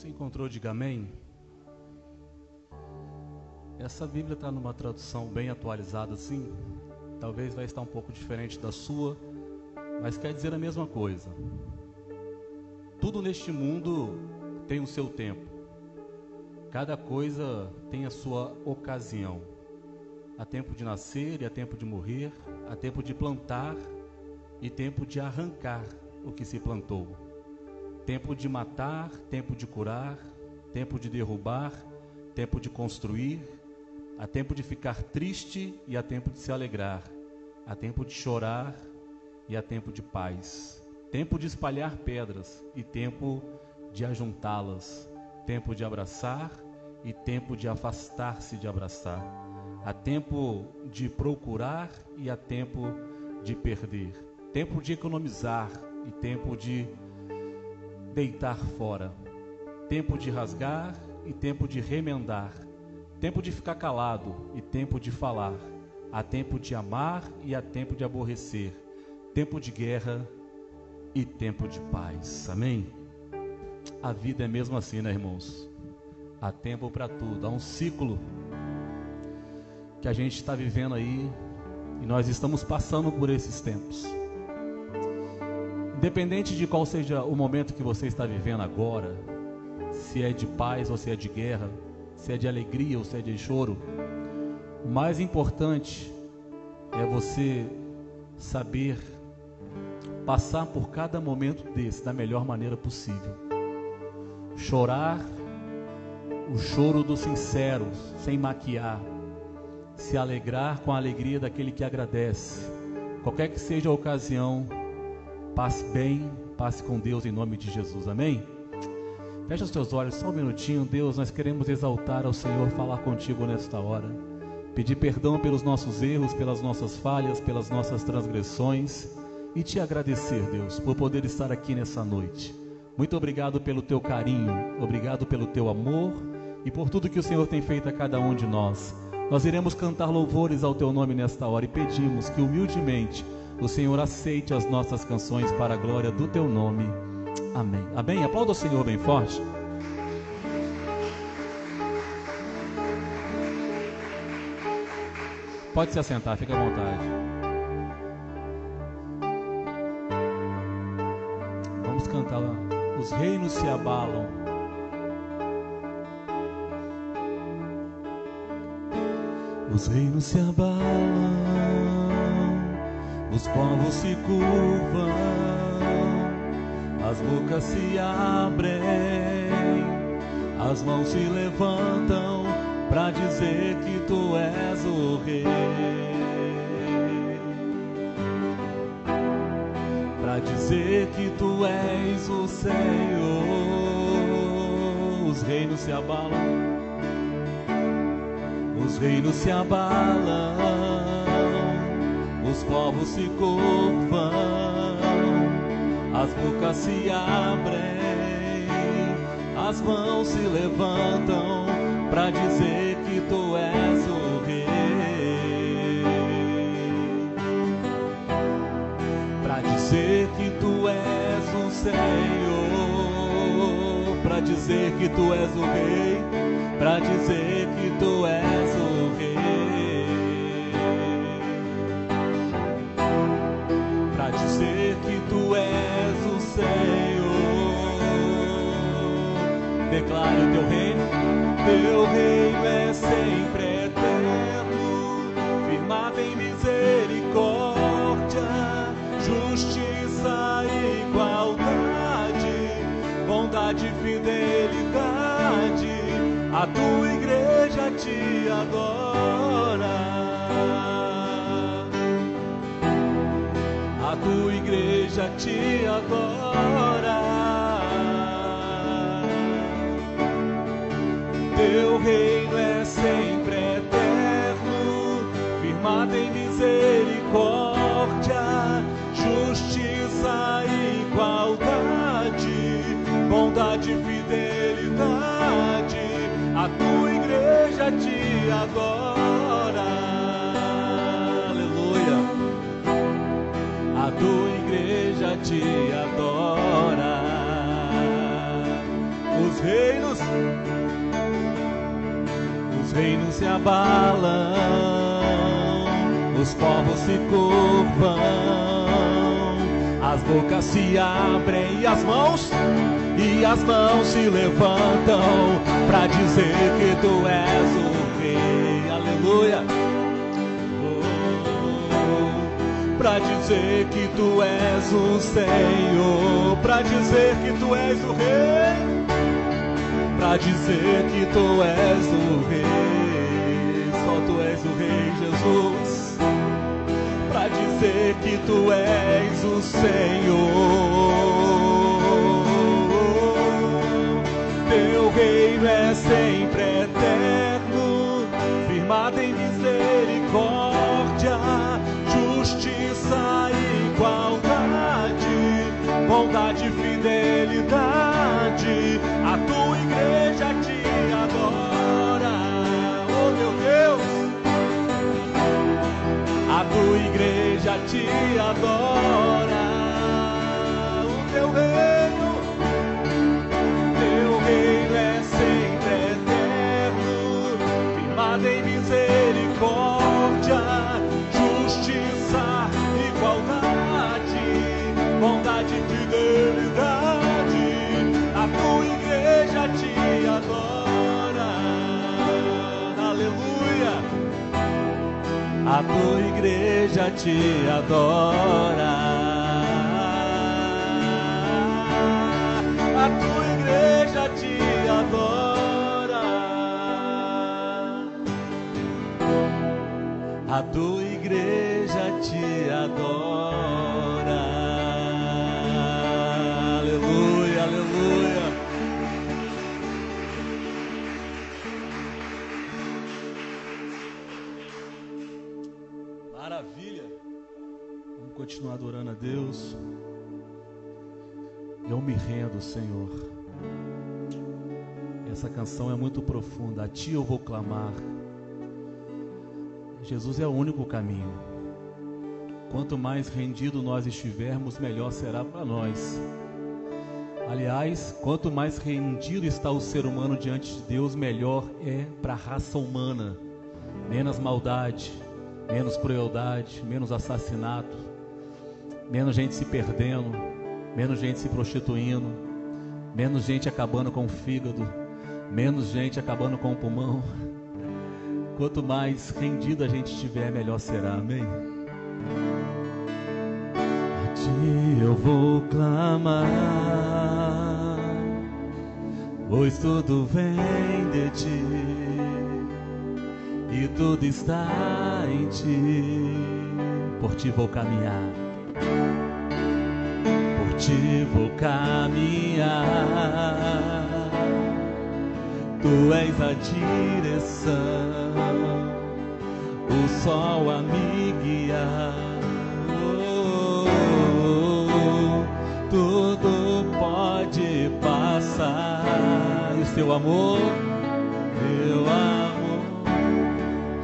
você encontrou, diga amém. Essa Bíblia está numa tradução bem atualizada assim. Talvez vai estar um pouco diferente da sua, mas quer dizer a mesma coisa. Tudo neste mundo tem o seu tempo. Cada coisa tem a sua ocasião. Há tempo de nascer e há tempo de morrer. Há tempo de plantar e tempo de arrancar o que se plantou. Tempo de matar, tempo de curar, tempo de derrubar, tempo de construir. Há tempo de ficar triste e há tempo de se alegrar. Há tempo de chorar e há tempo de paz. Tempo de espalhar pedras e tempo de ajuntá-las. Tempo de abraçar e tempo de afastar-se de abraçar. Há tempo de procurar e há tempo de perder. Tempo de economizar e tempo de deitar fora. Tempo de rasgar e tempo de remendar. Tempo de ficar calado e tempo de falar. Há tempo de amar e há tempo de aborrecer. Tempo de guerra e tempo de paz. Amém? A vida é mesmo assim, né, irmãos? Há tempo para tudo. Há um ciclo que a gente está vivendo aí e nós estamos passando por esses tempos. Independente de qual seja o momento que você está vivendo agora, se é de paz ou se é de guerra, se é de alegria ou se é de choro, o mais importante é você saber passar por cada momento desse da melhor maneira possível. Chorar o choro dos sinceros, sem maquiar. Se alegrar com a alegria daquele que agradece. Qualquer que seja a ocasião, passe bem, passe com Deus em nome de Jesus, amém? Fecha os teus olhos só um minutinho. Deus, nós queremos exaltar ao Senhor, falar contigo nesta hora. Pedir perdão pelos nossos erros, pelas nossas falhas, pelas nossas transgressões. E te agradecer, Deus, por poder estar aqui nessa noite. Muito obrigado pelo teu carinho, obrigado pelo teu amor e por tudo que o Senhor tem feito a cada um de nós. Nós iremos cantar louvores ao teu nome nesta hora e pedimos que humildemente o Senhor aceite as nossas canções para a glória do teu nome. Amém. Amém? Aplauda o Senhor bem forte. Pode se assentar, fica à vontade. Vamos cantar lá. Os reinos se abalam. Os reinos se abalam, os povos se curvam, as bocas se abrem, as mãos se levantam para dizer que tu és o rei, para dizer que tu és o Senhor. Os reinos se abalam. Os reinos se abalam, os povos se curvam, as bocas se abrem, as mãos se levantam para dizer que tu és o rei, para dizer que tu és o Senhor, para dizer que tu és o rei, para dizer que tu és o rei, para dizer que tu és o Senhor. Declare o teu reino é sempre eterno, firmado em misericórdia, justiça e igualdade, bondade e fidelidade. A tua igreja te adora, a tua igreja te adora. Teu reino é sempre eterno, firmado em misericórdia, justiça e igualdade, bondade e fidelidade. A tua igreja te adora, aleluia. A tua igreja te adora. Os Os reinos se abalam, os povos se curvam, as bocas se abrem e as mãos se levantam para dizer que tu és o Rei. Aleluia. Para dizer que tu és o Senhor, para dizer que tu és o Rei, para dizer que tu és o Rei, só tu és o Rei, Jesus. Para dizer que tu és o Senhor. Teu reino é sempre eterno, firmado em misericórdia, justiça e igualdade, bondade e fidelidade. A tua igreja te adora, oh meu Deus. A tua igreja te adora. O teu reino é sempre eterno, firmado em misericórdia, justiça, igualdade, bondade e fidelidade. A tua igreja te adora. Aleluia. A tua igreja te adora. A tua igreja te adora. A tua igreja te adora. Aleluia, aleluia. Maravilha. Vamos continuar adorando a Deus. Eu me rendo, Senhor. Essa canção é muito profunda. A Ti eu vou clamar. Jesus é o único caminho. Quanto mais rendido nós estivermos, melhor será para nós. Aliás, quanto mais rendido está o ser humano diante de Deus, melhor é para a raça humana. Menos maldade, menos crueldade, menos assassinato, menos gente se perdendo, menos gente se prostituindo, menos gente acabando com o fígado, menos gente acabando com o pulmão. Quanto mais rendido a gente estiver, melhor será. Amém? A Ti eu vou clamar, pois tudo vem de Ti e tudo está em Ti. Por Ti vou caminhar, por Ti vou caminhar. Tu és a direção, o sol a me guiar. Tudo pode passar, e o Teu amor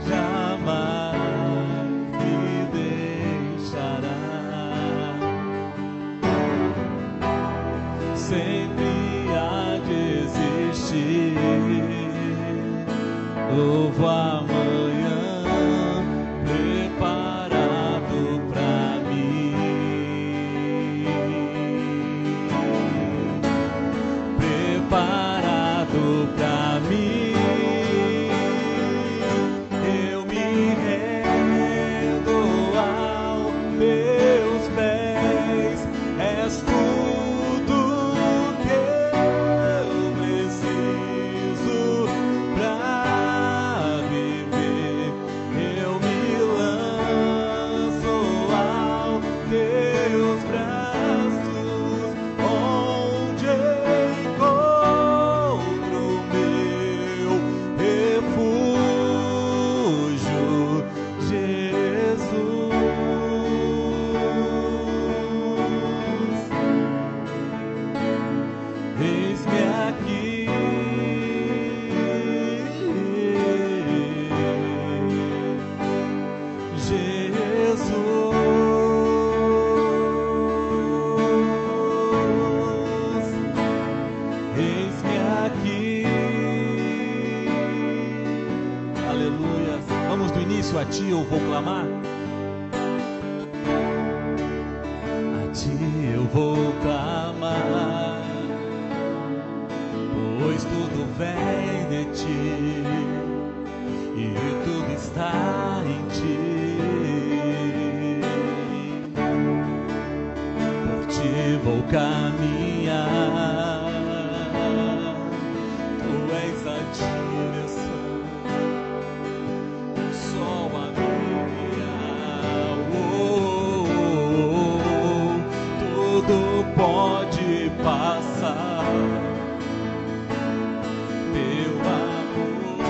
jamais me deixará. Sempre há de existir novo amanhã preparado pra mim, preparado pra mim. Eu me rendo aos Teus pés, és tudo que eu preciso pra viver. Eu me lanço aos Teus braços, onde encontro meu isso, a ti eu vou clamar. A ti eu vou clamar, pois tudo vem de ti e tudo está em ti. Por ti vou caminhar, tu és a direção, o sol a brilhar. Tudo pode passar, teu amor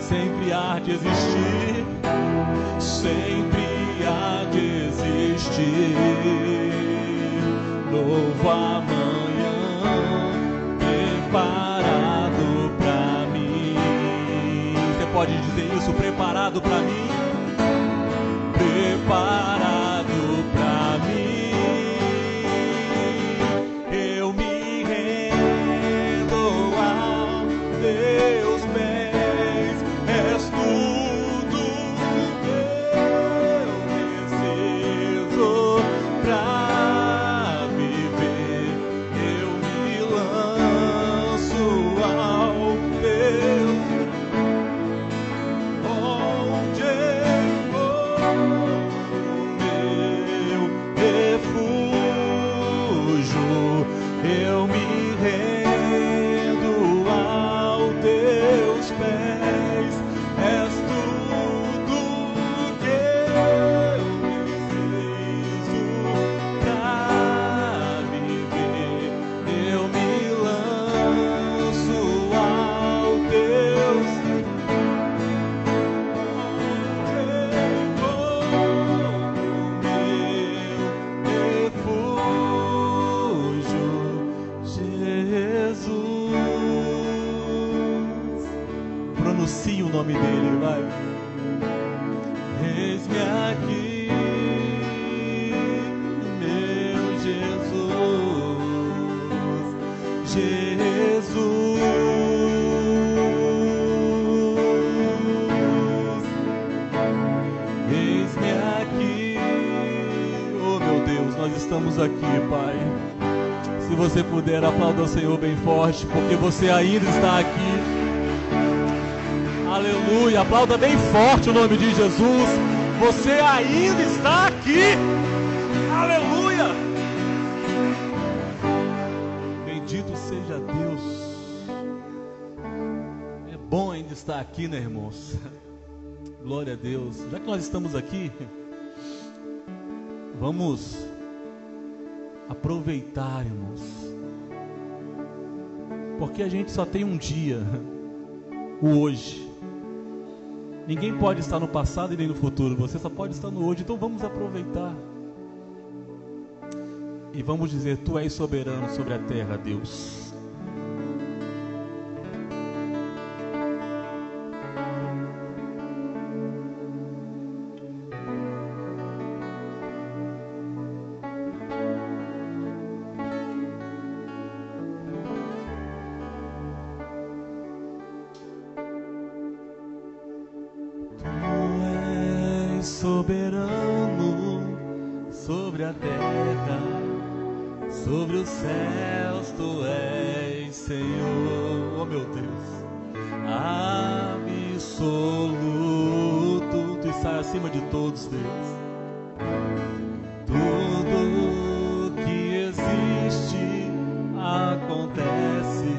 sempre há de existir, sempre há de existir. Novo amanhã preparado pra mim. Você pode dizer isso? Preparado pra mim? Preparado pra mim. Eu me rendo aos teus pés. És tudo que eu preciso pra viver. Eu me lanço ao teus onde meu refúgio. Eu me rendo aos teus pés. És tudo que eu preciso pra viver. Eu me lanço aos teus Jesus. Pronuncie o nome dele, vai. Eis-me aqui, meu Jesus, Jesus. Eis-me aqui, oh meu Deus, nós estamos aqui, Pai. Se você puder, aplauda o Senhor bem forte, porque você ainda está aqui. Aleluia, aplauda bem forte o nome de Jesus. Você ainda está aqui. Aleluia. Bendito seja Deus. É bom ainda estar aqui, né, irmãos? Glória a Deus. Já que nós estamos aqui, vamos aproveitar, irmãos, porque a gente só tem um dia, o hoje. Ninguém pode estar no passado e nem no futuro, você só pode estar no hoje. Então vamos aproveitar e vamos dizer: tu és soberano sobre a terra, Deus. Soberano sobre a terra, sobre os céus, tu és Senhor, oh meu Deus, absoluto, tu estás acima de todos, Deus. Tudo que existe acontece,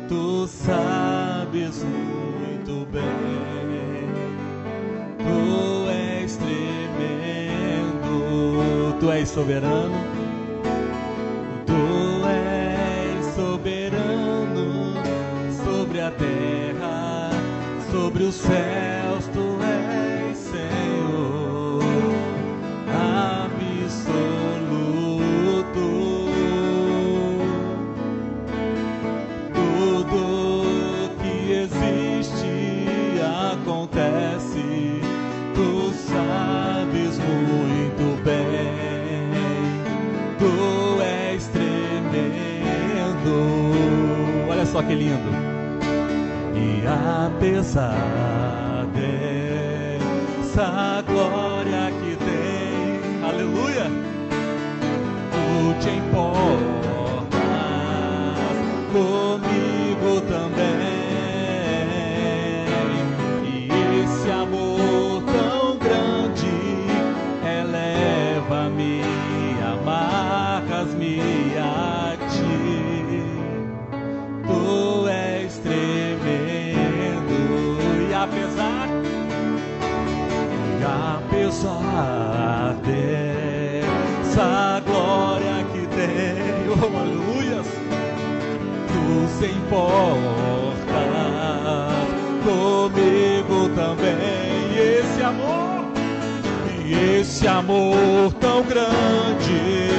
tu sabes muito bem. Tu és tremendo, tu és soberano, tu és soberano sobre a terra, sobre os céus, tu és Senhor, absoluto. Tudo que existe acontece, tu sabes muito bem, tu és tremendo. Olha só, só que lindo. E apesar dessa glória que tem, aleluia, tu te importas comigo também. E esse amor tão grande eleva-me, amarras-me a ti. Tu és tremendo. E apesar dessa glória que tem, oh, aleluias, tu se importas comigo também. E esse amor tão grande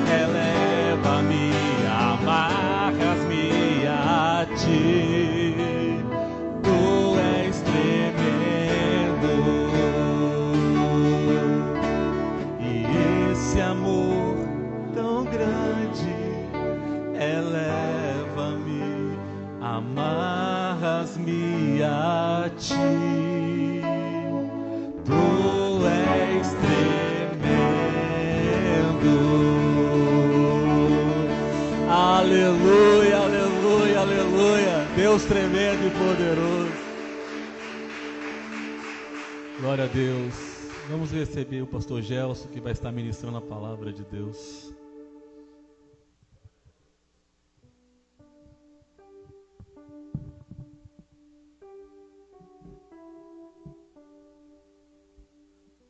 eleva-me, amarras-me a ti. Tu és tremendo. E esse amor tão grande eleva-me, amarras-me a ti. Tu és tremendo. Aleluia, aleluia, aleluia. Deus tremendo e poderoso. Glória a Deus. Vamos receber o pastor Gelson, que vai estar ministrando a palavra de Deus.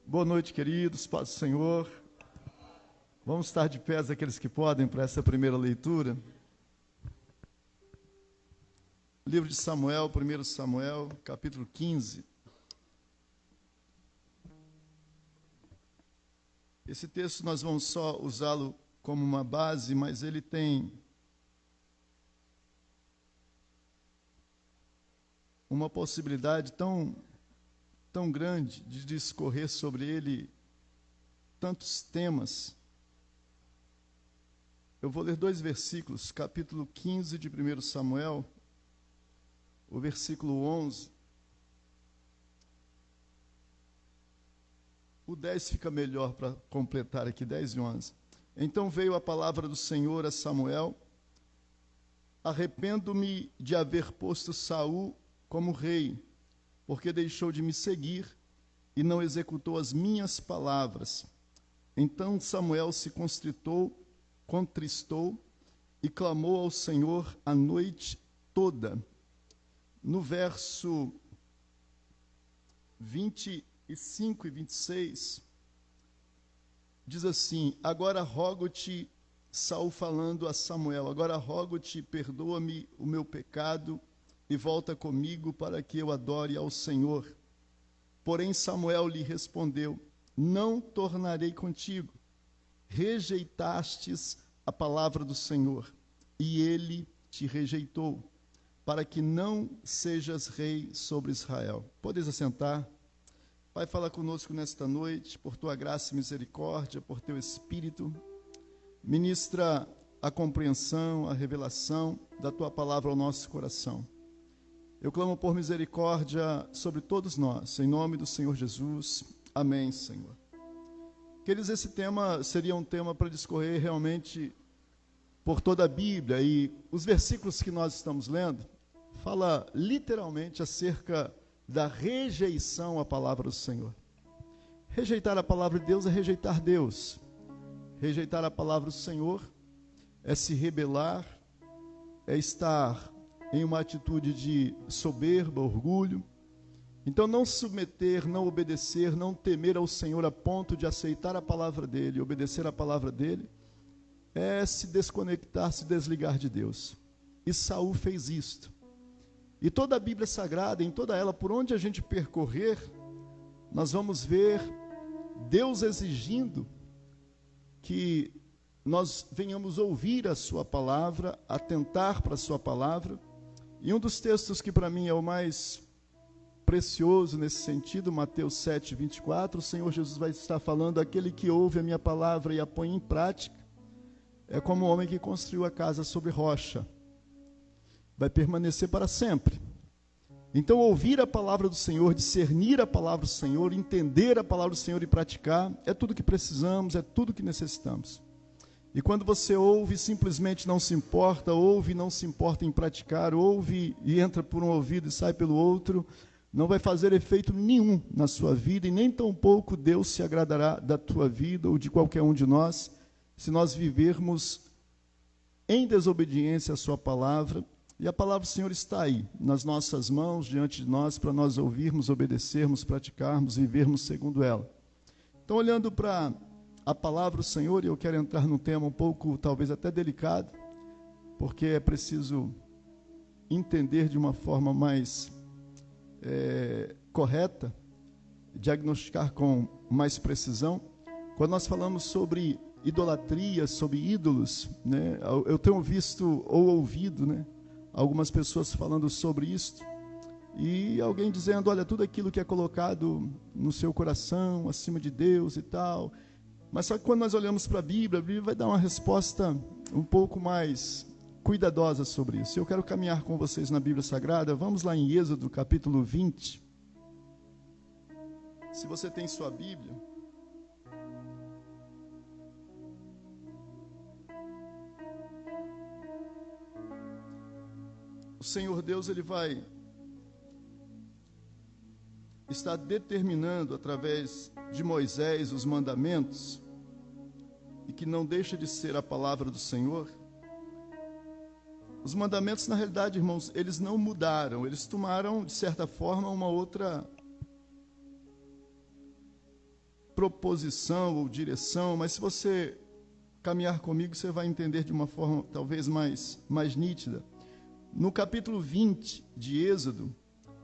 Boa noite, queridos, paz do Senhor. Vamos estar de pé aqueles que podem para essa primeira leitura. Livro de Samuel, 1 Samuel, capítulo 15. Esse texto nós vamos só usá-lo como uma base, mas ele tem uma possibilidade tão grande de discorrer sobre ele tantos temas. Eu vou ler 2 versículos, capítulo 15 de 1 Samuel, o versículo 11. O 10 fica melhor para completar aqui, 10 e 11. Então veio a palavra do Senhor a Samuel: arrependo-me de haver posto Saul como rei, porque deixou de me seguir e não executou as minhas palavras. Então Samuel se contristou e clamou ao Senhor a noite toda. No verso 25 e 26, diz assim: agora rogo-te, Saul falando a Samuel, agora rogo-te, perdoa-me o meu pecado e volta comigo para que eu adore ao Senhor. Porém Samuel lhe respondeu: não tornarei contigo. Rejeitastes a palavra do Senhor, e ele te rejeitou, para que não sejas rei sobre Israel. Podes assentar. Pai, fala conosco nesta noite, por tua graça e misericórdia, por teu Espírito. Ministra a compreensão, a revelação da tua palavra ao nosso coração. Eu clamo por misericórdia sobre todos nós, em nome do Senhor Jesus. Amém, Senhor. Queridos, esse tema seria um tema para discorrer realmente por toda a Bíblia, e os versículos que nós estamos lendo fala literalmente acerca da rejeição à palavra do Senhor. Rejeitar a palavra de Deus é rejeitar Deus. Rejeitar a palavra do Senhor é se rebelar, é estar em uma atitude de soberba, orgulho. Então, não submeter, não obedecer, não temer ao Senhor a ponto de aceitar a palavra dEle, obedecer a palavra dEle, é se desconectar, se desligar de Deus. E Saul fez isto. E toda a Bíblia Sagrada, em toda ela, por onde a gente percorrer, nós vamos ver Deus exigindo que nós venhamos ouvir a sua palavra, atentar para a sua palavra. E um dos textos que para mim é o mais precioso nesse sentido, Mateus 7, 24, o Senhor Jesus vai estar falando: aquele que ouve a minha palavra e a põe em prática, é como o homem que construiu a casa sobre rocha. vai permanecer para sempre. Então, ouvir a palavra do Senhor, discernir a palavra do Senhor, entender a palavra do Senhor e praticar, é tudo que precisamos, é tudo que necessitamos. E quando você ouve e simplesmente não se importa, ouve e não se importa em praticar, ouve e entra por um ouvido e sai pelo outro, não vai fazer efeito nenhum na sua vida, e nem tampouco Deus se agradará da tua vida ou de qualquer um de nós, se nós vivermos em desobediência à sua palavra. E a palavra do Senhor está aí, nas nossas mãos, diante de nós, para nós ouvirmos, obedecermos, praticarmos, vivermos segundo ela. Então, olhando para a palavra do Senhor, e eu quero entrar num tema um pouco, talvez até delicado, porque é preciso entender de uma forma mais correta, diagnosticar com mais precisão. Quando nós falamos sobre idolatria, sobre ídolos, né, eu tenho visto ou ouvido, né, algumas pessoas falando sobre isso, e alguém dizendo, olha, tudo aquilo que é colocado no seu coração, acima de Deus e tal. Mas só que quando nós olhamos para a Bíblia vai dar uma resposta um pouco mais cuidadosa sobre isso. Eu quero caminhar com vocês na Bíblia Sagrada. Vamos lá em Êxodo, capítulo 20. Se você tem sua Bíblia. O Senhor Deus, ele vai estar determinando através de Moisés os mandamentos, e que não deixa de ser a palavra do Senhor. Os mandamentos, na realidade, irmãos, eles não mudaram, eles tomaram, de certa forma, uma outra proposição ou direção, mas se você caminhar comigo, você vai entender de uma forma talvez mais nítida. No capítulo 20 de Êxodo,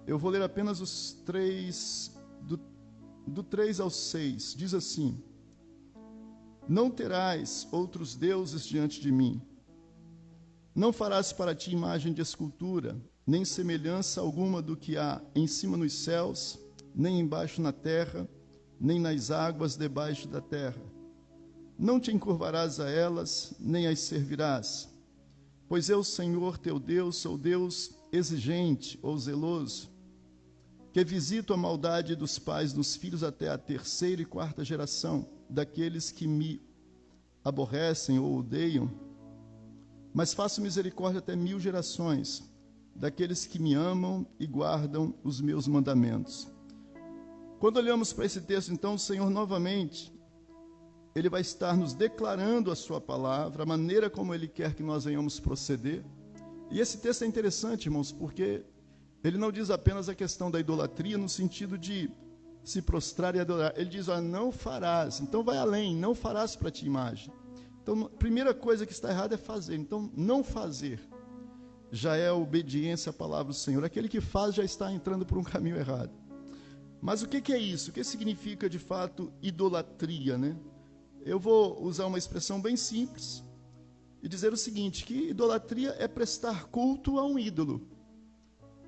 eu vou ler apenas os 3, do 3 ao 6, diz assim: Não terás outros deuses diante de mim. Não farás para ti imagem de escultura, nem semelhança alguma do que há em cima nos céus, nem embaixo na terra, nem nas águas debaixo da terra. Não te encurvarás a elas, nem as servirás. Pois eu, Senhor teu Deus, sou Deus exigente ou zeloso, que visito a maldade dos pais nos filhos até a 3ª e 4ª geração daqueles que me aborrecem ou odeiam, mas faço misericórdia até 1000 gerações daqueles que me amam e guardam os meus mandamentos. Quando olhamos para esse texto, então, o Senhor novamente, Ele vai estar nos declarando a sua palavra, a maneira como Ele quer que nós venhamos proceder. E esse texto é interessante, irmãos, porque ele não diz apenas a questão da idolatria no sentido de se prostrar e adorar. Ele diz, não farás. Então vai além, não farás para ti imagem. Então, a primeira coisa que está errada é fazer. Então, não fazer já é a obediência à palavra do Senhor. Aquele que faz já está entrando por um caminho errado. Mas o que é isso? O que significa, de fato, idolatria, né? Eu vou usar uma expressão bem simples e dizer o seguinte, que idolatria é prestar culto a um ídolo.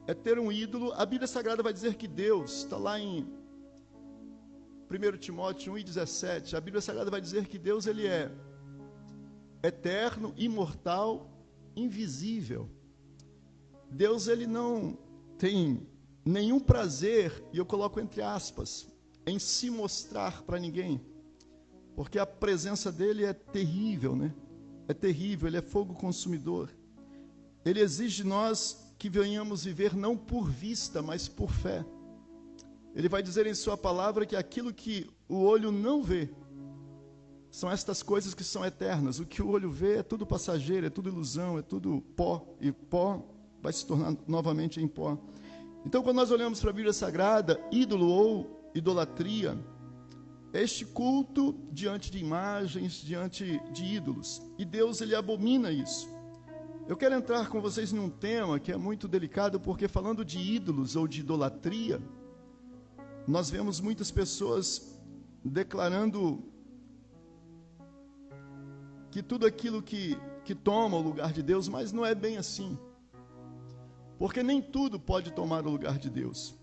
É ter um ídolo. A Bíblia Sagrada vai dizer que Deus, está lá em 1 Timóteo 1,17, a Bíblia Sagrada vai dizer que Deus, ele é eterno, imortal, invisível. Deus, ele não tem nenhum prazer, e eu coloco entre aspas, em se mostrar para ninguém, porque a presença dele é terrível, né? É terrível, ele é fogo consumidor. Ele exige de nós que venhamos viver não por vista, mas por fé. Ele vai dizer em sua palavra que aquilo que o olho não vê, são estas coisas que são eternas. O que o olho vê é tudo passageiro, é tudo ilusão, é tudo pó, e pó vai se tornar novamente em pó. Então, quando nós olhamos para a Bíblia Sagrada, ídolo ou idolatria, é este culto diante de imagens, diante de ídolos. E Deus, ele abomina isso. Eu quero entrar com vocês num tema que é muito delicado, porque falando de ídolos ou de idolatria, nós vemos muitas pessoas declarando que tudo aquilo que toma o lugar de Deus, mas não é bem assim. Porque nem tudo pode tomar o lugar de Deus.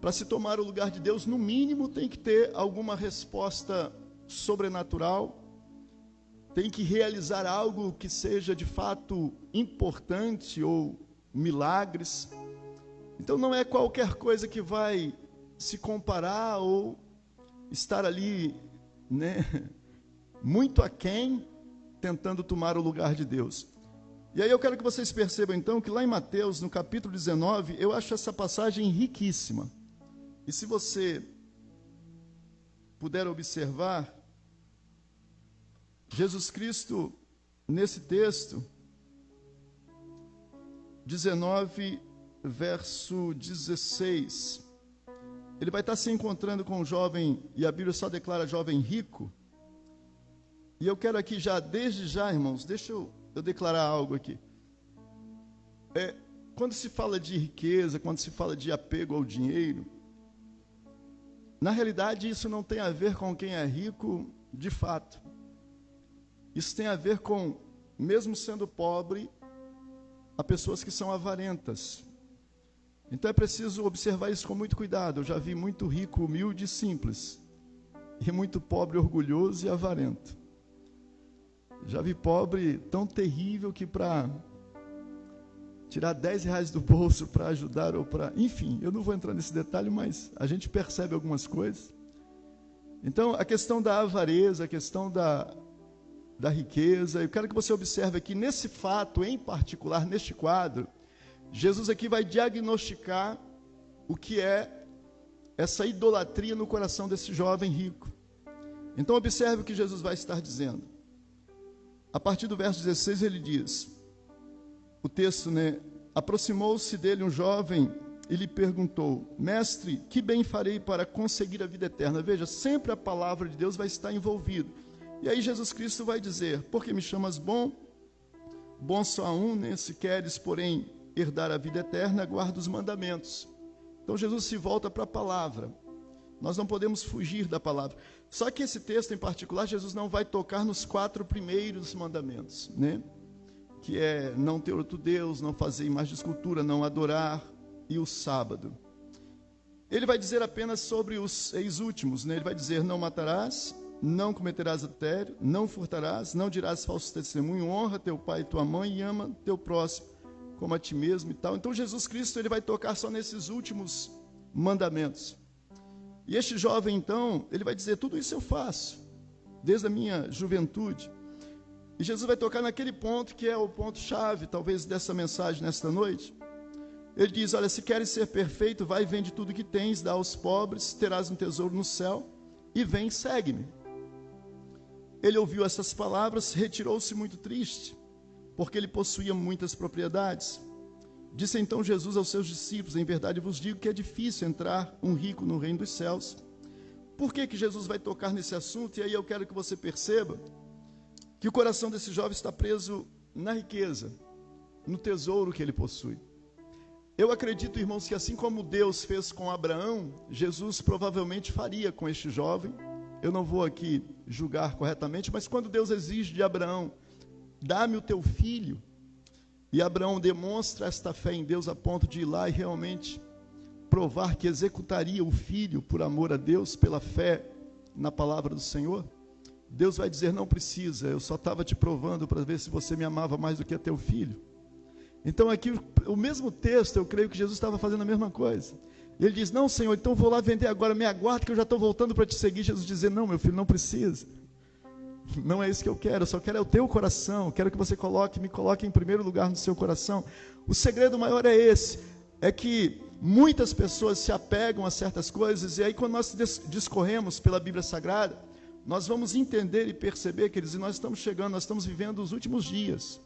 Para se tomar o lugar de Deus, no mínimo tem que ter alguma resposta sobrenatural, tem que realizar algo que seja de fato importante ou milagres. Então não é qualquer coisa que vai se comparar ou estar ali, né, muito aquém, tentando tomar o lugar de Deus. E aí eu quero que vocês percebam então que lá em Mateus, no capítulo 19, eu acho essa passagem riquíssima. E se você puder observar, Jesus Cristo, nesse texto, 19, verso 16, ele vai estar se encontrando com um jovem, e a Bíblia só declara jovem rico. E eu quero aqui já, desde já, irmãos, deixa eu declarar algo aqui. Quando se fala de riqueza, quando se fala de apego ao dinheiro, na realidade isso não tem a ver com quem é rico de fato. Isso tem a ver com, mesmo sendo pobre, há pessoas que são avarentas. Então é preciso observar isso com muito cuidado. Eu já vi muito rico, humilde e simples, e muito pobre, orgulhoso e avarento. Já vi pobre tão terrível que para tirar 10 reais do bolso para ajudar ou para... Enfim, eu não vou entrar nesse detalhe, mas a gente percebe algumas coisas. Então, a questão da avareza, a questão da riqueza, eu quero que você observe aqui, nesse fato em particular, neste quadro, Jesus aqui vai diagnosticar o que é essa idolatria no coração desse jovem rico. Então, observe o que Jesus vai estar dizendo. A partir do verso 16 ele diz, o texto, né? Aproximou-se dele um jovem e lhe perguntou, mestre, que bem farei para conseguir a vida eterna? Veja, sempre a palavra de Deus vai estar envolvida. E aí Jesus Cristo vai dizer, porque me chamas bom? Bom só há um, né? Se queres, porém, herdar a vida eterna, guarda os mandamentos. Então Jesus se volta para a palavra. Nós não podemos fugir da palavra. Só que esse texto em particular, Jesus não vai tocar nos 4 primeiros mandamentos, né? Que é não ter outro Deus, não fazer imagem de escultura, não adorar e o sábado. Ele vai dizer apenas sobre os 6 últimos, né? Ele vai dizer, não matarás, não cometerás adultério, não furtarás, não dirás falso testemunho, honra teu pai e tua mãe e ama teu próximo como a ti mesmo e tal. Então Jesus Cristo ele vai tocar só nesses últimos mandamentos. E este jovem então, ele vai dizer, tudo isso eu faço, desde a minha juventude. E Jesus vai tocar naquele ponto que é o ponto-chave, talvez, dessa mensagem nesta noite. Ele diz, olha, se queres ser perfeito, vai e vende tudo que tens, dá aos pobres, terás um tesouro no céu, e vem, segue-me. Ele ouviu essas palavras, retirou-se muito triste, porque ele possuía muitas propriedades. Disse então Jesus aos seus discípulos, em verdade vos digo que é difícil entrar um rico no reino dos céus. Por que Jesus vai tocar nesse assunto? E aí eu quero que você perceba que o coração desse jovem está preso na riqueza, no tesouro que ele possui. Eu acredito, irmãos, que assim como Deus fez com Abraão, Jesus provavelmente faria com este jovem. Eu não vou aqui julgar corretamente, mas quando Deus exige de Abraão, dá-me o teu filho, e Abraão demonstra esta fé em Deus a ponto de ir lá e realmente provar que executaria o filho por amor a Deus, pela fé na palavra do Senhor, Deus vai dizer, não precisa, eu só estava te provando para ver se você me amava mais do que a teu filho. Então aqui, o mesmo texto, eu creio que Jesus estava fazendo a mesma coisa. Ele diz, não Senhor, então vou lá vender agora, me aguarda que eu já estou voltando para te seguir. Jesus dizer, não meu filho, não precisa. Não é isso que eu quero, só quero é o teu coração, quero que você me coloque em primeiro lugar no seu coração. O segredo maior é esse, é que muitas pessoas se apegam a certas coisas, e aí quando nós discorremos pela Bíblia Sagrada, nós vamos entender e perceber, queridos, e nós estamos chegando, nós estamos vivendo os últimos dias.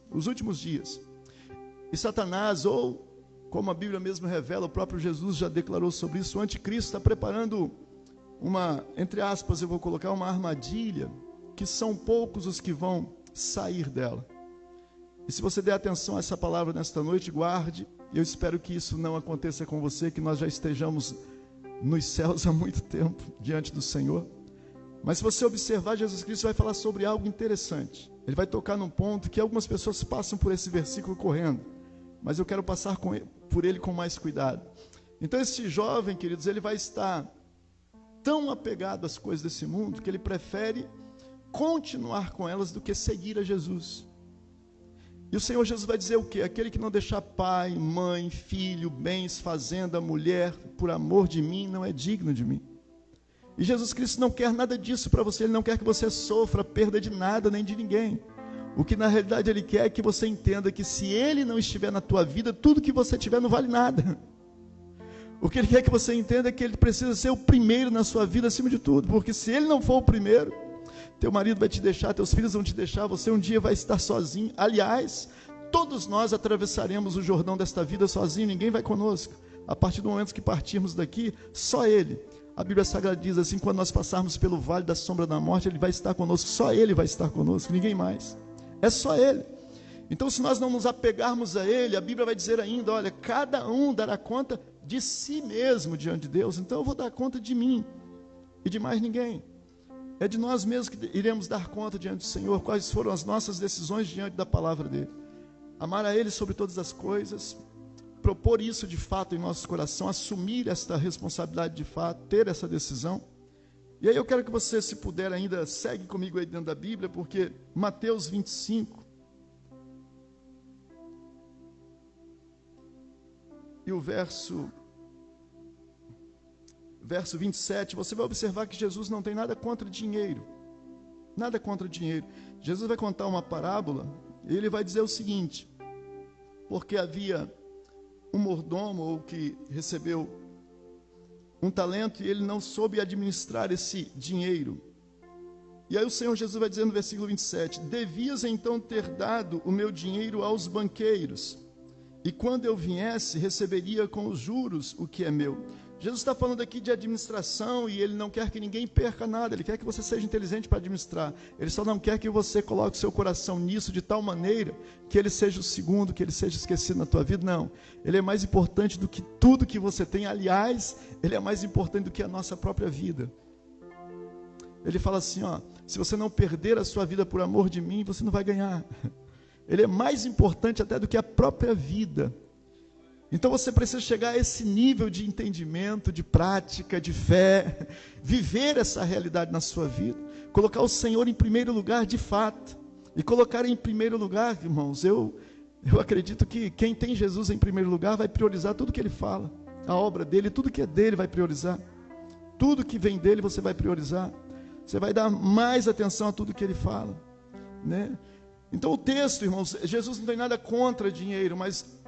E Satanás, ou como a Bíblia mesmo revela, o próprio Jesus já declarou sobre isso, o anticristo está preparando uma, entre aspas, eu vou colocar uma armadilha, que são poucos os que vão sair dela. E se você der atenção a essa palavra nesta noite, guarde, eu espero que isso não aconteça com você, que nós já estejamos nos céus há muito tempo, diante do Senhor. Mas se você observar, Jesus Cristo vai falar sobre algo interessante. Ele vai tocar num ponto que algumas pessoas passam por esse versículo correndo, mas eu quero passar por ele com mais cuidado. Então esse jovem, queridos, ele vai estar tão apegado às coisas desse mundo, que ele prefere continuar com elas do que seguir a Jesus. E o Senhor Jesus vai dizer o quê? Aquele que não deixar pai, mãe, filho, bens, fazenda, mulher, por amor de mim, não é digno de mim. E Jesus Cristo não quer nada disso para você. Ele não quer que você sofra perda de nada, nem de ninguém. O que na realidade Ele quer é que você entenda que se Ele não estiver na tua vida, tudo que você tiver não vale nada. O que Ele quer que você entenda é que Ele precisa ser o primeiro na sua vida acima de tudo. Porque se Ele não for o primeiro, teu marido vai te deixar, teus filhos vão te deixar, você um dia vai estar sozinho. Aliás, todos nós atravessaremos o Jordão desta vida sozinho, ninguém vai conosco. A partir do momento que partirmos daqui, só Ele. A Bíblia Sagrada diz assim, quando nós passarmos pelo vale da sombra da morte, Ele vai estar conosco, só Ele vai estar conosco, ninguém mais. É só Ele. Então, se nós não nos apegarmos a Ele, a Bíblia vai dizer ainda, olha, cada um dará conta de si mesmo diante de Deus. Então, eu vou dar conta de mim e de mais ninguém. É de nós mesmos que iremos dar conta diante do Senhor, quais foram as nossas decisões diante da palavra dEle. Amar a Ele sobre todas as coisas, propor isso de fato em nosso coração, assumir esta responsabilidade de fato, ter essa decisão. E aí eu quero que você, se puder ainda, segue comigo aí dentro da Bíblia, porque Mateus 25, e o verso 27, você vai observar que Jesus não tem nada contra dinheiro. Nada contra dinheiro. Jesus vai contar uma parábola, e Ele vai dizer o seguinte, porque havia um mordomo, ou que recebeu um talento, e ele não soube administrar esse dinheiro. E aí o Senhor Jesus vai dizer no versículo 27, devias então ter dado o meu dinheiro aos banqueiros, e quando eu viesse, receberia com os juros o que é meu. Jesus está falando aqui de administração, e Ele não quer que ninguém perca nada, Ele quer que você seja inteligente para administrar. Ele só não quer que você coloque o seu coração nisso de tal maneira que Ele seja o segundo, que Ele seja esquecido na tua vida. Não, Ele é mais importante do que tudo que você tem. Aliás, Ele é mais importante do que a nossa própria vida. Ele fala assim, ó, se você não perder a sua vida por amor de mim, você não vai ganhar. Ele é mais importante até do que a própria vida. Então você precisa chegar a esse nível de entendimento, de prática, de fé, viver essa realidade na sua vida, colocar o Senhor em primeiro lugar de fato, e colocar em primeiro lugar, irmãos, eu acredito que quem tem Jesus em primeiro lugar vai priorizar tudo que Ele fala, a obra dEle, tudo que é dEle vai priorizar, tudo que vem dEle você vai priorizar, você vai dar mais atenção a tudo que Ele fala, né? Então o texto, irmãos, Jesus não tem nada contra dinheiro, mas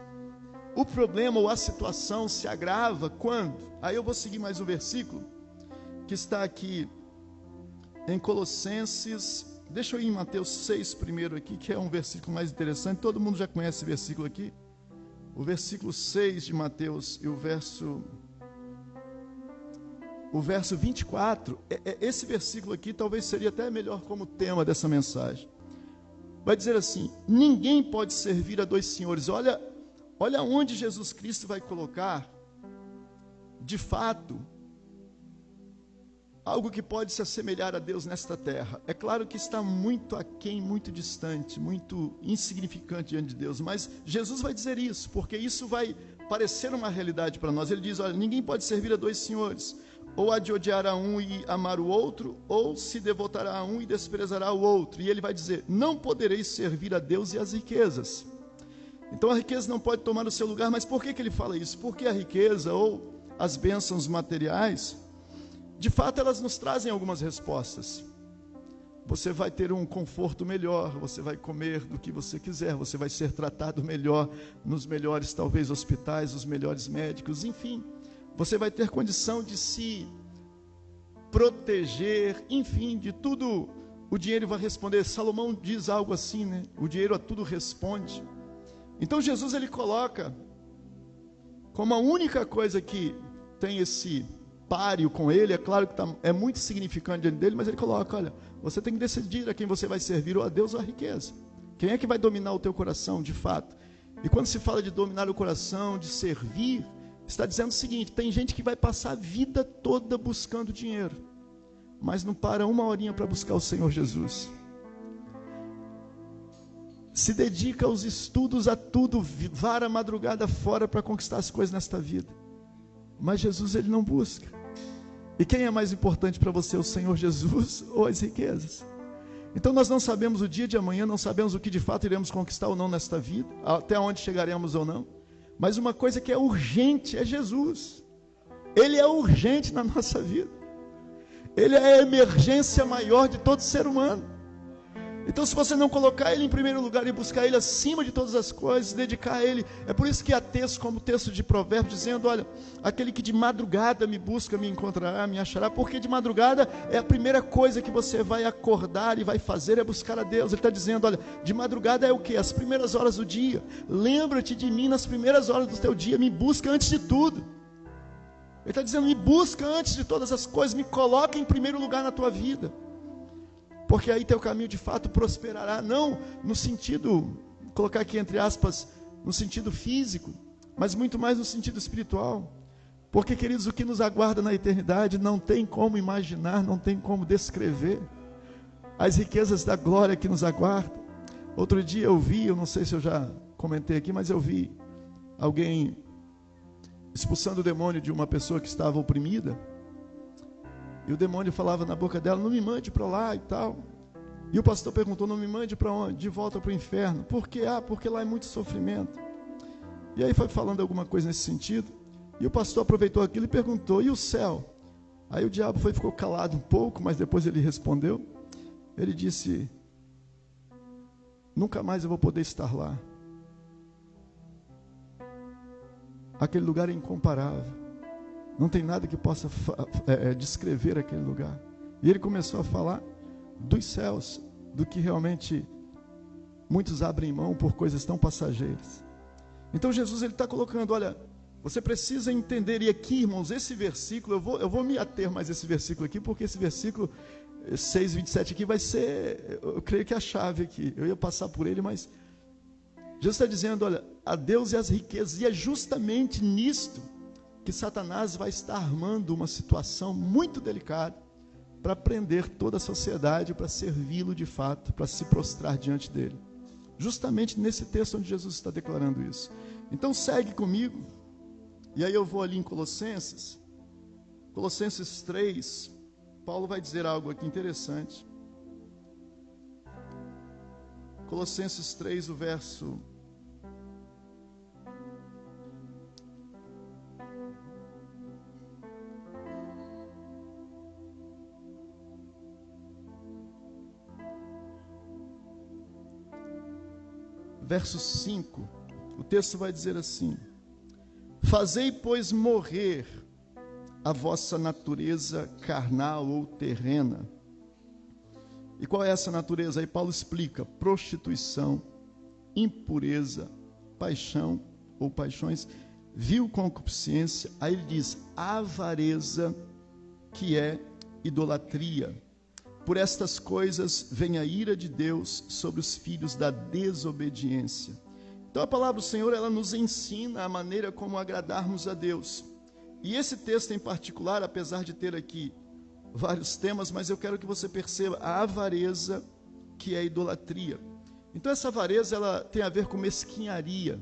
o problema ou a situação se agrava quando? Aí eu vou seguir mais um versículo, que está aqui em Colossenses, deixa eu ir em Mateus 6 primeiro aqui, que é um versículo mais interessante, todo mundo já conhece esse versículo aqui, o versículo 6 de Mateus e o verso 24, esse versículo aqui talvez seria até melhor como tema dessa mensagem. Vai dizer assim, ninguém pode servir a dois senhores. Olha onde Jesus Cristo vai colocar, de fato, algo que pode se assemelhar a Deus nesta terra. É claro que está muito aquém, muito distante, muito insignificante diante de Deus, mas Jesus vai dizer isso, porque isso vai parecer uma realidade para nós. Ele diz, olha, ninguém pode servir a dois senhores, ou há de odiar a um e amar o outro, ou se devotará a um e desprezará o outro. E ele vai dizer, não podereis servir a Deus e as riquezas. Então a riqueza não pode tomar o seu lugar, mas por que ele fala isso? Porque a riqueza ou as bênçãos materiais, de fato elas nos trazem algumas respostas. Você vai ter um conforto melhor, você vai comer do que você quiser, você vai ser tratado melhor nos melhores, talvez, hospitais, os melhores médicos, enfim. Você vai ter condição de se proteger, enfim, de tudo. O dinheiro vai responder. Salomão diz algo assim, né? O dinheiro a tudo responde. Então Jesus, ele coloca como a única coisa que tem esse páreo com ele, é claro que é muito significante diante dele, mas ele coloca, olha, você tem que decidir a quem você vai servir, ou a Deus ou a riqueza. Quem é que vai dominar o teu coração, de fato? E quando se fala de dominar o coração, de servir, está dizendo o seguinte, tem gente que vai passar a vida toda buscando dinheiro, mas não para uma horinha para buscar o Senhor Jesus. Se dedica aos estudos, a tudo, vara a madrugada fora para conquistar as coisas nesta vida. Mas Jesus, ele não busca. E quem é mais importante para você, o Senhor Jesus ou as riquezas? Então nós não sabemos o dia de amanhã, não sabemos o que de fato iremos conquistar ou não nesta vida, até onde chegaremos ou não. Mas uma coisa que é urgente é Jesus. Ele é urgente na nossa vida. Ele é a emergência maior de todo ser humano. Então, se você não colocar Ele em primeiro lugar e buscar Ele acima de todas as coisas, dedicar a Ele, é por isso que há texto como o texto de Provérbios, dizendo, olha, aquele que de madrugada me busca, me encontrará, me achará, porque de madrugada é a primeira coisa que você vai acordar e vai fazer, é buscar a Deus. Ele está dizendo, olha, de madrugada é o quê? As primeiras horas do dia. Lembra-te de mim nas primeiras horas do teu dia, me busca antes de tudo. Ele está dizendo, me busca antes de todas as coisas, me coloca em primeiro lugar na tua vida. Porque aí teu caminho de fato prosperará, não no sentido, colocar aqui entre aspas, no sentido físico, mas muito mais no sentido espiritual. Porque, queridos, o que nos aguarda na eternidade não tem como imaginar, não tem como descrever as riquezas da glória que nos aguarda. Outro dia eu vi, eu não sei se eu já comentei aqui, mas eu vi alguém expulsando o demônio de uma pessoa que estava oprimida. E o demônio falava na boca dela, não me mande para lá e tal. E o pastor perguntou, não me mande para onde? De volta para o inferno. Por quê? Porque lá é muito sofrimento. E aí foi falando alguma coisa nesse sentido. E o pastor aproveitou aquilo e perguntou, e o céu? Aí o diabo ficou calado um pouco, mas depois ele respondeu. Ele disse, nunca mais eu vou poder estar lá. Aquele lugar é incomparável. Não tem nada que possa descrever aquele lugar. E ele começou a falar dos céus, do que realmente muitos abrem mão por coisas tão passageiras. Então Jesus ele está colocando, olha, você precisa entender, e aqui, irmãos, esse versículo, eu vou me ater mais esse versículo aqui, porque esse versículo 6:27 aqui vai ser, eu creio que é a chave aqui. Eu ia passar por ele, mas Jesus está dizendo, olha, a Deus e as riquezas, e é justamente nisto que Satanás vai estar armando uma situação muito delicada para prender toda a sociedade, para servi-lo de fato, para se prostrar diante dele. Justamente nesse texto onde Jesus está declarando isso. Então segue comigo, e aí eu vou ali em Colossenses 3, Paulo vai dizer algo aqui interessante. Colossenses 3, o verso... Verso 5, o texto vai dizer assim: fazei, pois, morrer a vossa natureza carnal ou terrena. E qual é essa natureza? Aí Paulo explica: prostituição, impureza, paixão ou paixões, vil concupiscência. Aí ele diz: avareza, que é idolatria. Por estas coisas vem a ira de Deus sobre os filhos da desobediência. Então a palavra do Senhor, ela nos ensina a maneira como agradarmos a Deus. E esse texto em particular, apesar de ter aqui vários temas, mas eu quero que você perceba a avareza, que é a idolatria. Então essa avareza, ela tem a ver com mesquinharia,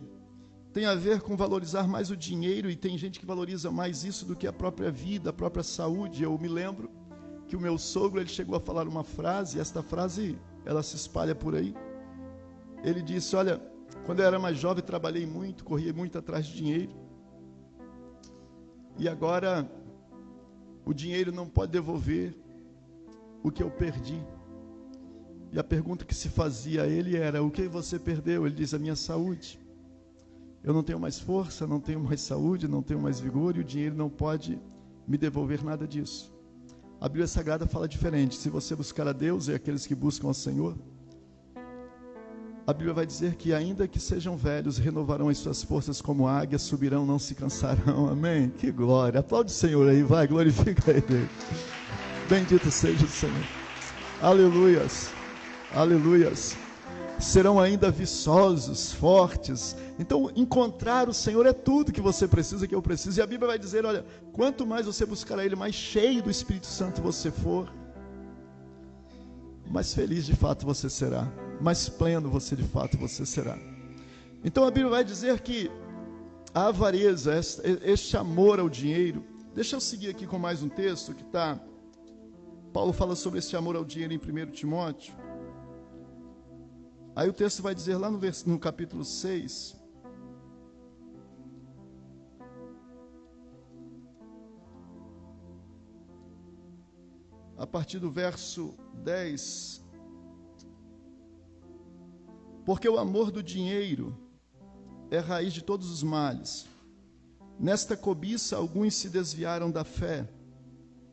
tem a ver com valorizar mais o dinheiro, e tem gente que valoriza mais isso do que a própria vida, a própria saúde. Eu me lembro que o meu sogro, ele chegou a falar uma frase, e esta frase, ela se espalha por aí. Ele disse: olha, quando eu era mais jovem, trabalhei muito, corria muito atrás de dinheiro, e agora o dinheiro não pode devolver o que eu perdi. E a pergunta que se fazia a ele era: o que você perdeu? Ele diz: a minha saúde. Eu não tenho mais força, não tenho mais saúde, não tenho mais vigor, e o dinheiro não pode me devolver nada disso. A Bíblia Sagrada fala diferente. Se você buscar a Deus e aqueles que buscam ao Senhor, a Bíblia vai dizer que ainda que sejam velhos, renovarão as suas forças como águias, subirão, não se cansarão. Amém? Que glória! Aplaude o Senhor aí, vai, glorifica Ele. Bendito seja o Senhor. Aleluias, aleluias. Serão ainda viçosos, fortes. Então, encontrar o Senhor é tudo que você precisa, que eu preciso. E a Bíblia vai dizer: olha, quanto mais você buscar a Ele, mais cheio do Espírito Santo você for, mais feliz de fato você será, mais pleno você de fato você será. Então a Bíblia vai dizer que a avareza, este amor ao dinheiro. Deixa eu seguir aqui com mais um texto que está... Paulo fala sobre esse amor ao dinheiro em 1 Timóteo. Aí o texto vai dizer lá no capítulo 6, a partir do verso 10, porque o amor do dinheiro é raiz de todos os males. Nesta cobiça alguns se desviaram da fé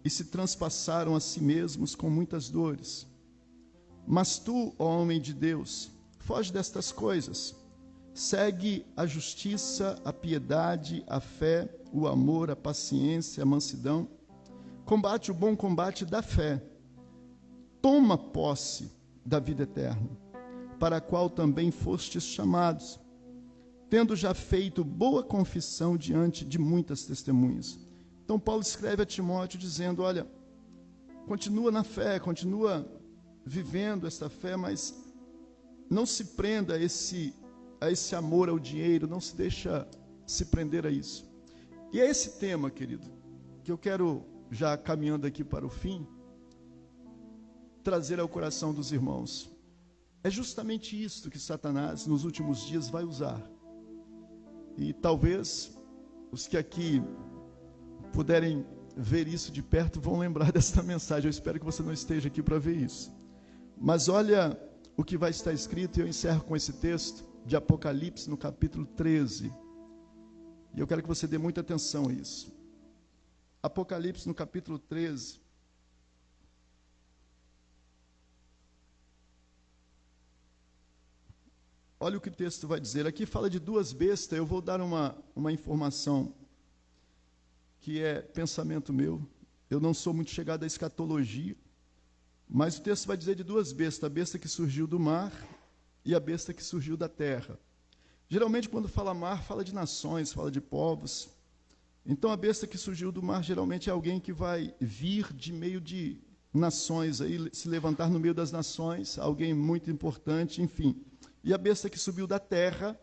e se transpassaram a si mesmos com muitas dores. Mas tu, ó homem de Deus, foge destas coisas. Segue a justiça, a piedade, a fé, o amor, a paciência, a mansidão. Combate o bom combate da fé. Toma posse da vida eterna, para a qual também fostes chamados, tendo já feito boa confissão diante de muitas testemunhas. Então Paulo escreve a Timóteo dizendo, olha, continua na fé, continua vivendo esta fé, mas não se prenda a esse amor ao dinheiro, não se deixa se prender a isso. E é esse tema, querido, que eu quero, já caminhando aqui para o fim, trazer ao coração dos irmãos. É justamente isso que Satanás, nos últimos dias, vai usar. E talvez os que aqui puderem ver isso de perto vão lembrar desta mensagem. Eu espero que você não esteja aqui para ver isso. Mas olha o que vai estar escrito, e eu encerro com esse texto de Apocalipse, no capítulo 13. E eu quero que você dê muita atenção a isso. Apocalipse, no capítulo 13. Olha o que o texto vai dizer. Aqui fala de duas bestas. Eu vou dar uma informação que é pensamento meu. Eu não sou muito chegado à escatologia. Mas o texto vai dizer de duas bestas. A besta que surgiu do mar e a besta que surgiu da terra. Geralmente, quando fala mar, fala de nações, fala de povos. Então, a besta que surgiu do mar, geralmente é alguém que vai vir de meio de nações, aí, se levantar no meio das nações, alguém muito importante, enfim. E a besta que subiu da terra,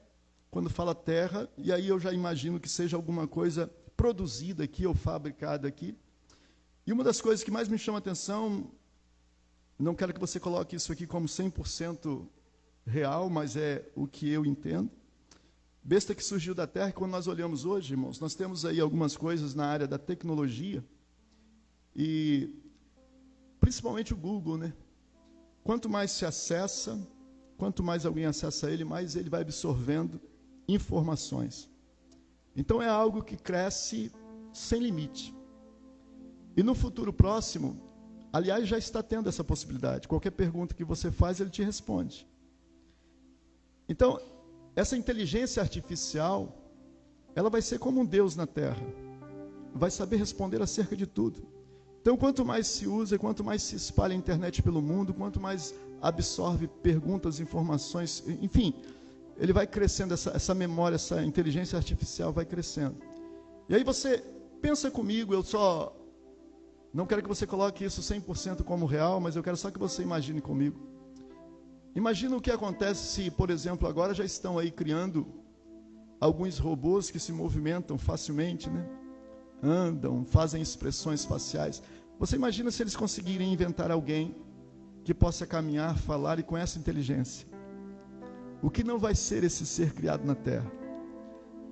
quando fala terra, e aí eu já imagino que seja alguma coisa produzida aqui ou fabricada aqui. E uma das coisas que mais me chama a atenção, não quero que você coloque isso aqui como 100% real, mas é o que eu entendo. Besta que surgiu da terra, quando nós olhamos hoje, irmãos, nós temos aí algumas coisas na área da tecnologia, e principalmente o Google, né? Quanto mais se acessa, quanto mais alguém acessa ele, mais ele vai absorvendo informações. Então é algo que cresce sem limite. E no futuro próximo, aliás, já está tendo essa possibilidade. Qualquer pergunta que você faz, ele te responde. Então, essa inteligência artificial, ela vai ser como um Deus na Terra. Vai saber responder acerca de tudo. Então, quanto mais se usa, quanto mais se espalha a internet pelo mundo, quanto mais absorve perguntas, informações, enfim, ele vai crescendo, essa memória, essa inteligência artificial vai crescendo. E aí você pensa comigo, eu só não quero que você coloque isso 100% como real, mas eu quero só que você imagine comigo. Imagina o que acontece se, por exemplo, agora já estão aí criando alguns robôs que se movimentam facilmente, né? Andam, fazem expressões faciais. Você imagina se eles conseguirem inventar alguém que possa caminhar, falar e com essa inteligência. O que não vai ser esse ser criado na Terra?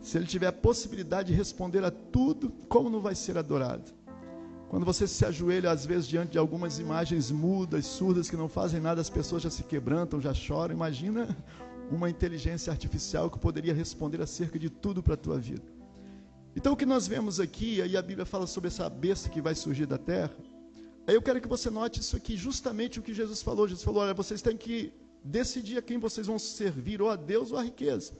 Se ele tiver a possibilidade de responder a tudo, como não vai ser adorado? Quando você se ajoelha, às vezes, diante de algumas imagens mudas, surdas, que não fazem nada, as pessoas já se quebrantam, já choram. Imagina uma inteligência artificial que poderia responder acerca de tudo para a tua vida. Então, o que nós vemos aqui, aí a Bíblia fala sobre essa besta que vai surgir da terra. Aí eu quero que você note isso aqui, justamente o que Jesus falou. Jesus falou, olha, vocês têm que decidir a quem vocês vão servir, ou a Deus ou a riqueza.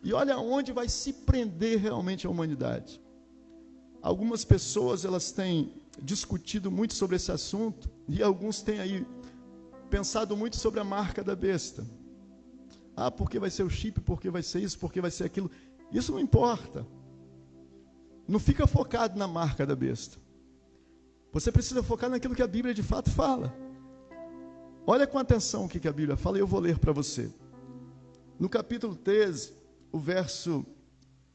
E olha onde vai se prender realmente a humanidade. Algumas pessoas, elas têm discutido muito sobre esse assunto, e alguns têm aí pensado muito sobre a marca da besta. Ah, porque vai ser o chip, porque vai ser isso, porque vai ser aquilo. Isso não importa. Não fica focado na marca da besta. Você precisa focar naquilo que a Bíblia de fato fala. Olha com atenção o que a Bíblia fala, e eu vou ler para você. No capítulo 13, o verso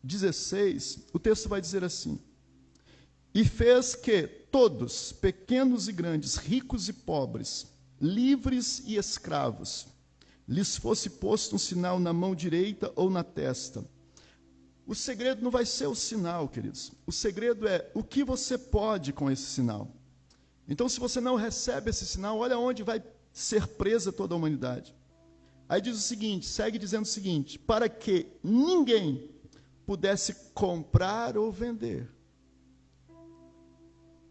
16, o texto vai dizer assim: e fez que todos, pequenos e grandes, ricos e pobres, livres e escravos, lhes fosse posto um sinal na mão direita ou na testa. O segredo não vai ser o sinal, queridos. O segredo é o que você pode com esse sinal. Então, se você não recebe esse sinal, olha onde vai ser presa toda a humanidade. Aí diz o seguinte, segue dizendo o seguinte, para que ninguém pudesse comprar ou vender,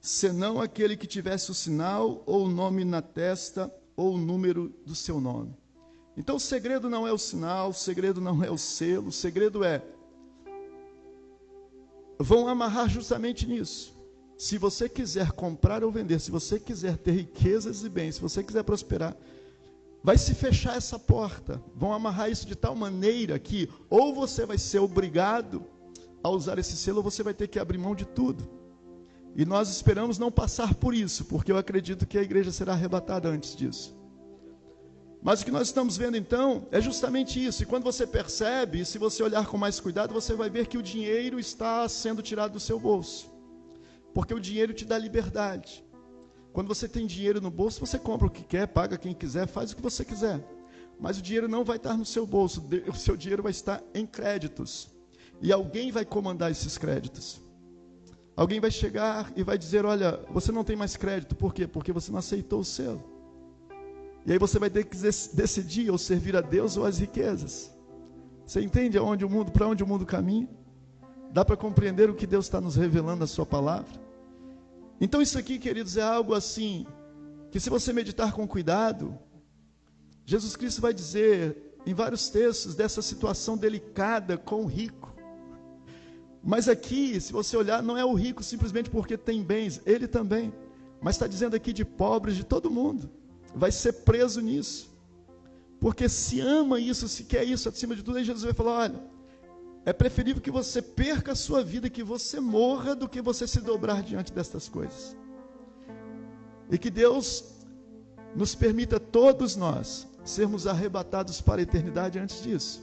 senão aquele que tivesse o sinal ou o nome na testa ou o número do seu nome. Então o segredo não é o sinal, o segredo não é o selo, o segredo é, vão amarrar justamente nisso. Se você quiser comprar ou vender, se você quiser ter riquezas e bens, se você quiser prosperar, vai se fechar essa porta. Vão amarrar isso de tal maneira que ou você vai ser obrigado a usar esse selo, ou você vai ter que abrir mão de tudo. E nós esperamos não passar por isso, porque eu acredito que a igreja será arrebatada antes disso. Mas o que nós estamos vendo então é justamente isso. E quando você percebe, e se você olhar com mais cuidado, você vai ver que o dinheiro está sendo tirado do seu bolso. Porque o dinheiro te dá liberdade. Quando você tem dinheiro no bolso, você compra o que quer, paga quem quiser, faz o que você quiser. Mas o dinheiro não vai estar no seu bolso, o seu dinheiro vai estar em créditos. E alguém vai comandar esses créditos. Alguém vai chegar e vai dizer, olha, você não tem mais crédito. Por quê? Porque você não aceitou o selo. E aí você vai ter que decidir ou servir a Deus ou as riquezas. Você entende para onde o mundo caminha? Dá para compreender o que Deus está nos revelando na sua palavra? Então isso aqui, queridos, é algo assim, que se você meditar com cuidado, Jesus Cristo vai dizer em vários textos dessa situação delicada com o rico. Mas aqui, se você olhar, não é o rico simplesmente porque tem bens, ele também. Mas está dizendo aqui de pobres, de todo mundo. Vai ser preso nisso. Porque se ama isso, se quer isso acima de tudo, aí Jesus vai falar, olha, é preferível que você perca a sua vida, que você morra, do que você se dobrar diante destas coisas. E que Deus nos permita, todos nós, sermos arrebatados para a eternidade antes disso.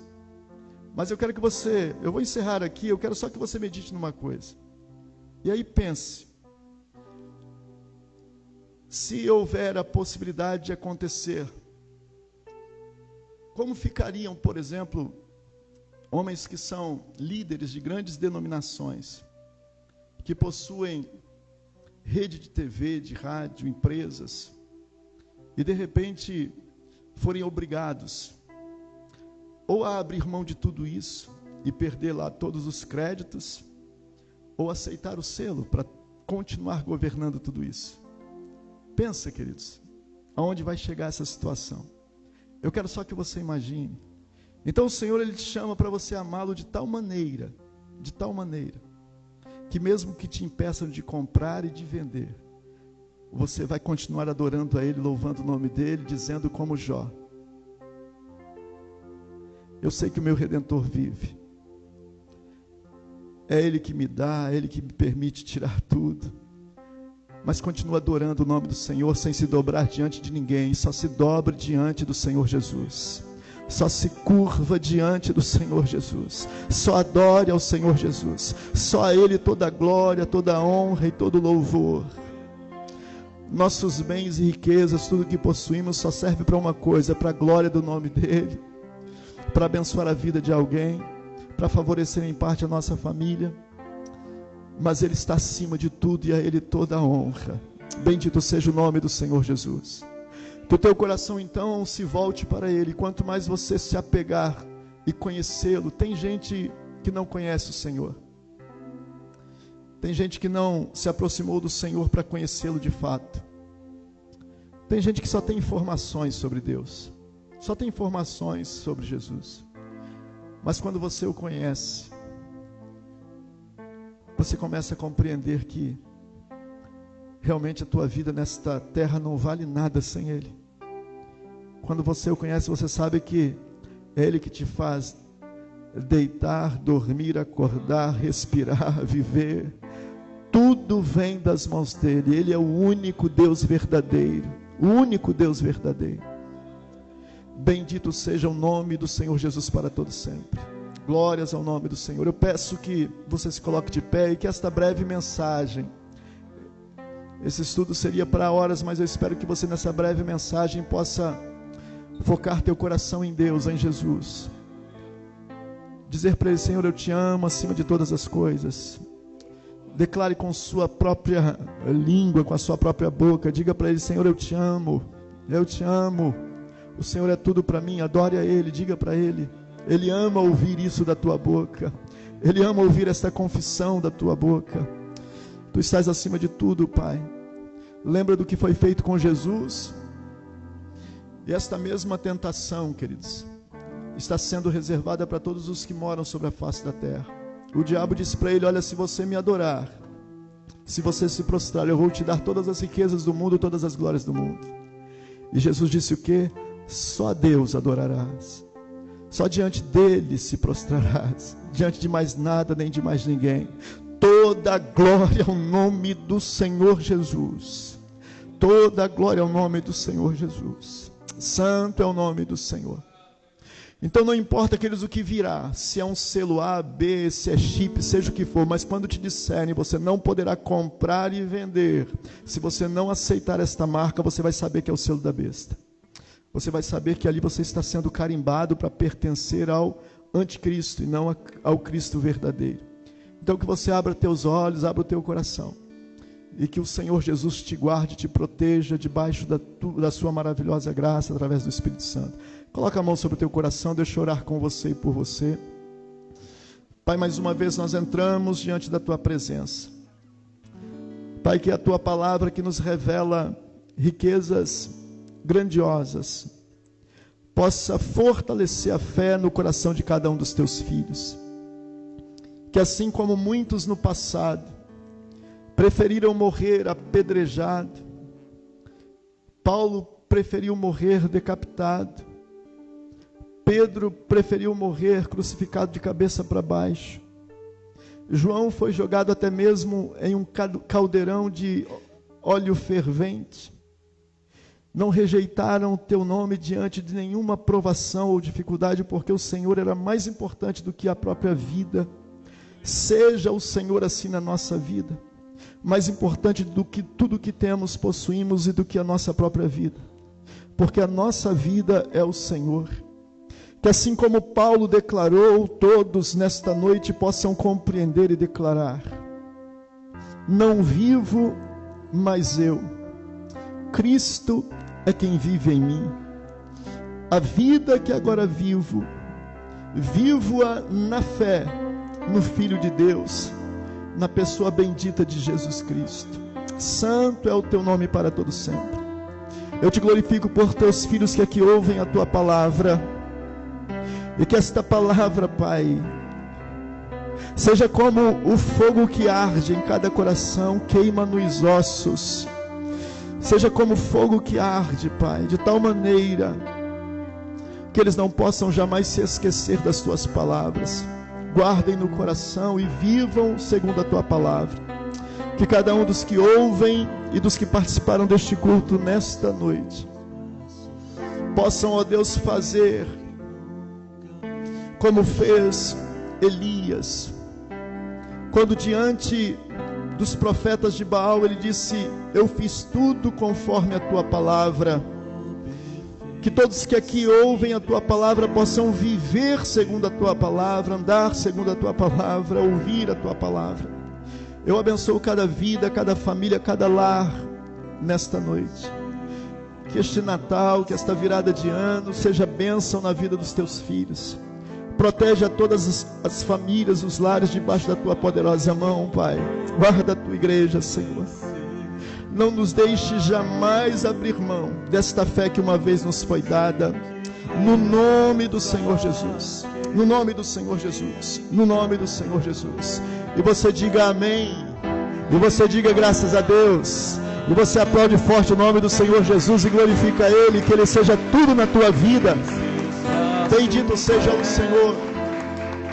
Mas eu quero que eu vou encerrar aqui, eu quero só que você medite numa coisa. E aí pense, se houver a possibilidade de acontecer, como ficariam, por exemplo, homens que são líderes de grandes denominações, que possuem rede de TV, de rádio, empresas, e de repente forem obrigados ou a abrir mão de tudo isso e perder lá todos os créditos, ou aceitar o selo para continuar governando tudo isso. Pensa, queridos, aonde vai chegar essa situação? Eu quero só que você imagine. Então o Senhor, Ele te chama para você amá-lo de tal maneira, que mesmo que te impeçam de comprar e de vender, você vai continuar adorando a Ele, louvando o nome dEle, dizendo como Jó, eu sei que o meu Redentor vive, é Ele que me dá, é Ele que me permite tirar tudo, mas continua adorando o nome do Senhor, sem se dobrar diante de ninguém, só se dobre diante do Senhor Jesus, só se curva diante do Senhor Jesus, só adore ao Senhor Jesus, só a Ele toda a glória, toda a honra e todo o louvor. Nossos bens e riquezas, tudo que possuímos só serve para uma coisa, para a glória do nome dEle, para abençoar a vida de alguém, para favorecer em parte a nossa família, mas Ele está acima de tudo e a Ele toda a honra. Bendito seja o nome do Senhor Jesus. Que o teu coração então se volte para Ele, quanto mais você se apegar e conhecê-lo. Tem gente que não conhece o Senhor, tem gente que não se aproximou do Senhor para conhecê-lo de fato, tem gente que só tem informações sobre Deus, só tem informações sobre Jesus, mas quando você o conhece, você começa a compreender que realmente a tua vida nesta terra não vale nada sem Ele. Quando você o conhece, você sabe que é Ele que te faz deitar, dormir, acordar, respirar, viver. Tudo vem das mãos dEle. Ele é o único Deus verdadeiro, o único Deus verdadeiro. Bendito seja o nome do Senhor Jesus para todo sempre. Glórias ao nome do Senhor. Eu peço que você se coloque de pé e que esta breve mensagem, esse estudo seria para horas, mas eu espero que você nessa breve mensagem possa focar teu coração em Deus, em Jesus. Dizer para Ele: Senhor, eu te amo acima de todas as coisas. Declare com sua própria língua, com a sua própria boca. Diga para Ele: Senhor, eu te amo. Eu te amo. O Senhor é tudo para mim. Adore a Ele. Diga para Ele. Ele ama ouvir isso da tua boca. Ele ama ouvir esta confissão da tua boca. Tu estás acima de tudo, Pai. Lembra do que foi feito com Jesus? E esta mesma tentação, queridos, está sendo reservada para todos os que moram sobre a face da terra. O diabo disse para ele: olha, se você me adorar, se você se prostrar, eu vou te dar todas as riquezas do mundo, todas as glórias do mundo. E Jesus disse o quê? Só a Deus adorarás. Só diante dele se prostrarás. Diante de mais nada, nem de mais ninguém. Toda a glória ao nome do Senhor Jesus. Toda a glória ao nome do Senhor Jesus. Santo é o nome do Senhor. Então não importa, aqueles o que virá, se é um selo A, B, se é chip, seja o que for, mas quando te disserem, você não poderá comprar e vender, se você não aceitar esta marca, você vai saber que é o selo da besta. Você vai saber que ali você está sendo carimbado para pertencer ao anticristo e não ao Cristo verdadeiro. Então que você abra teus olhos, abra o teu coração, e que o Senhor Jesus te guarde, te proteja debaixo da sua maravilhosa graça, através do Espírito Santo. Coloca a mão sobre o teu coração, deixa eu orar com você e por você. Pai, mais uma vez nós entramos diante da tua presença. Pai, que a tua palavra que nos revela riquezas grandiosas possa fortalecer a fé no coração de cada um dos teus filhos. Que assim como muitos no passado preferiram morrer apedrejado, Paulo preferiu morrer decapitado, Pedro preferiu morrer crucificado de cabeça para baixo, João foi jogado até mesmo em um caldeirão de óleo fervente. Não rejeitaram o teu nome diante de nenhuma provação ou dificuldade, porque o Senhor era mais importante do que a própria vida. Seja o Senhor assim na nossa vida, mais importante do que tudo que temos, possuímos, e do que a nossa própria vida, porque a nossa vida é o Senhor. Que assim como Paulo declarou, todos nesta noite possam compreender e declarar: não vivo mais eu, Cristo é quem vive em mim. A vida que agora vivo, vivo-a na fé no Filho de Deus, na pessoa bendita de Jesus Cristo. Santo é o teu nome para todo sempre. Eu te glorifico por teus filhos que aqui ouvem a tua palavra, e que esta palavra, Pai, seja como o fogo que arde em cada coração, queima nos ossos. Seja como fogo que arde, Pai, de tal maneira que eles não possam jamais se esquecer das tuas palavras. Guardem no coração e vivam segundo a tua palavra. Que cada um dos que ouvem e dos que participaram deste culto nesta noite possam, ó Deus, fazer como fez Elias, quando diante dos profetas de Baal ele disse: eu fiz tudo conforme a tua palavra. Que todos que aqui ouvem a tua palavra possam viver segundo a tua palavra, andar segundo a tua palavra, ouvir a tua palavra. Eu abençoo cada vida, cada família, cada lar nesta noite. Que este Natal, que esta virada de ano seja bênção na vida dos teus filhos. Protege a todas as famílias, os lares, debaixo da tua poderosa mão, Pai. Guarda a tua igreja, Senhor. Não nos deixe jamais abrir mão desta fé que uma vez nos foi dada. No nome do Senhor Jesus. No nome do Senhor Jesus. No nome do Senhor Jesus. E você diga amém. E você diga graças a Deus. E você aplaude forte o nome do Senhor Jesus e glorifica Ele. Que Ele seja tudo na tua vida. Bendito seja o Senhor.